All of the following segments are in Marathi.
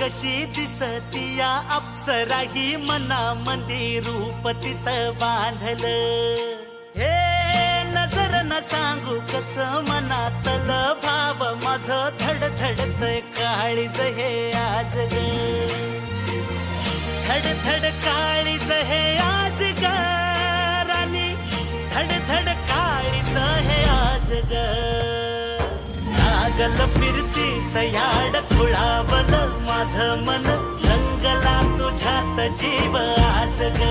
कशी दिसती या अप्सरा ही मनामंदी रूप तिचं बांधलं. हे नजर न सांगू कस मनातल भाव माझं धडधडतय काळीज हे आज ग. धडधड काळीज हे आज ग राणी, धडधड काळीज हे आज ग. लागल फिरतीच याड खुळावलं माझं मन, रंगला तुझ्यात जीव आज ग.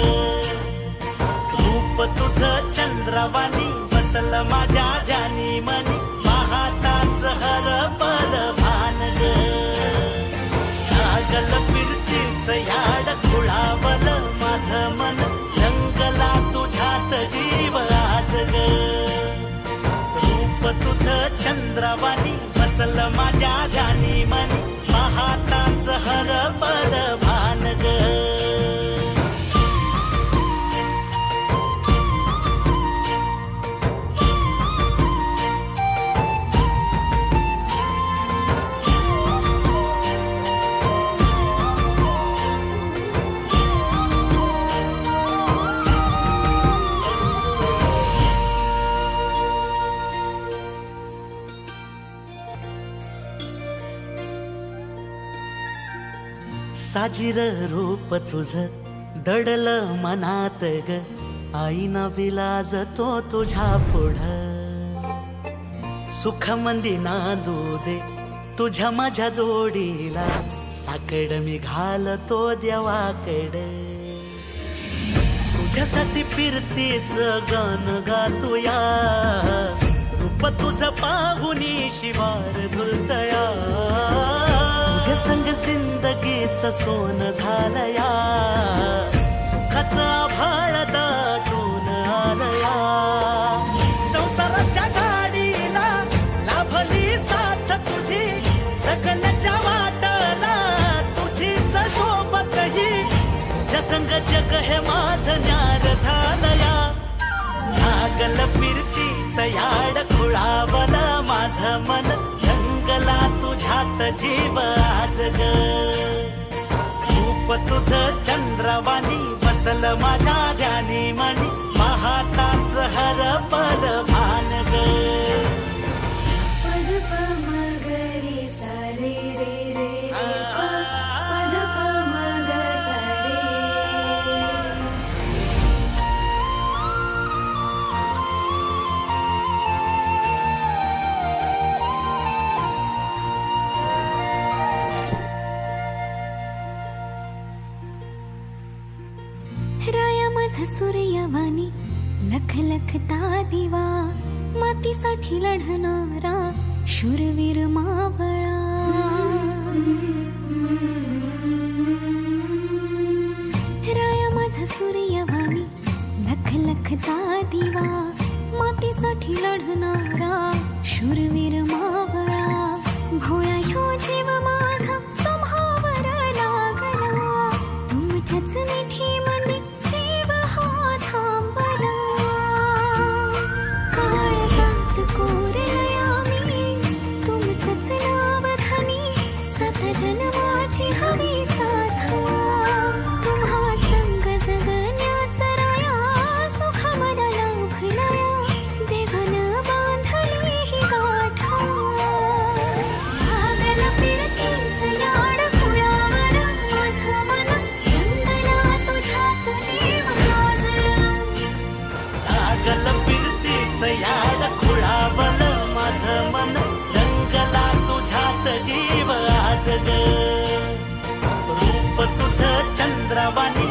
रूप तुझं चंद्रवाणी बसल माझ्या ध्यानी मनी, पाहताच हरपल भान ग. लागल फिरतीच याड खुळावलं माझं मन, रंगला तुझ्यात जीव आज ग. रूप तुझं चंद्रवाणी बसल माझ्या ध्यानी मनी, पाहताच हरपल भान ग. साजीर रूप तुझं दडलं मनात ग, आईना विलाज तो तुझ्या पुढं. सुख मंदी नांदू दे तुझ्या माझ्या जोडीला, साकड मी घालतो देवाकड. तुझ्यासाठी फिरतीच गान गातोया, रूप तुझं पाहुनी शिवार झुलतया. तुझ्या संग जिंदगीच सोन झालया, सुखाचा आभाळ दाटून आलया. संसाराच्या गाडीला लाभली साथ तुझी, सगळ्याच्या वाटला तुझीच सोबत ही. तुझ्या संग जग हे माझं न्यार झालया. लागल फिरतीच याड खुळावलं माझं मन, रंगला तुझ्यात जीव आज ग. रूप तुझं चंद्रवाणी बसल माझ्या ध्यानी मनी, पाहताच हरपल भान ग. पद प म ग रे सा रे रे रे पद प म ग सा रे. राया माझा सूर्यवाणी लख लखता दिवा, मातीसाठी लढणारा शूरवीर मावळा. राया माझा सूर्यवाणी लख लखता दिवा, मातीसाठी लढणारा शूरवीर मावळा. भोळा ह्यो जीव माझा तुम्हावर लागला, तुमच्याच मिठी मनी जीव हा थांबला. काळजात कोरलया मी तुमचंच नाव धनी, सात जन्माची हवी साथ. तुम्हा संग जगण्याचा राया, सुख मला लाभलया, देवान बांधली ही गाठ. लागल फिरतीच याड खुळावलं माझं मन, रंगला तुझ्यात जीव आज ग. लागल फिरतीच याड खुळावलं माझं मन, रंगला तुझ्यात जीव आज ग. रूप तुझं चंद्रवाणी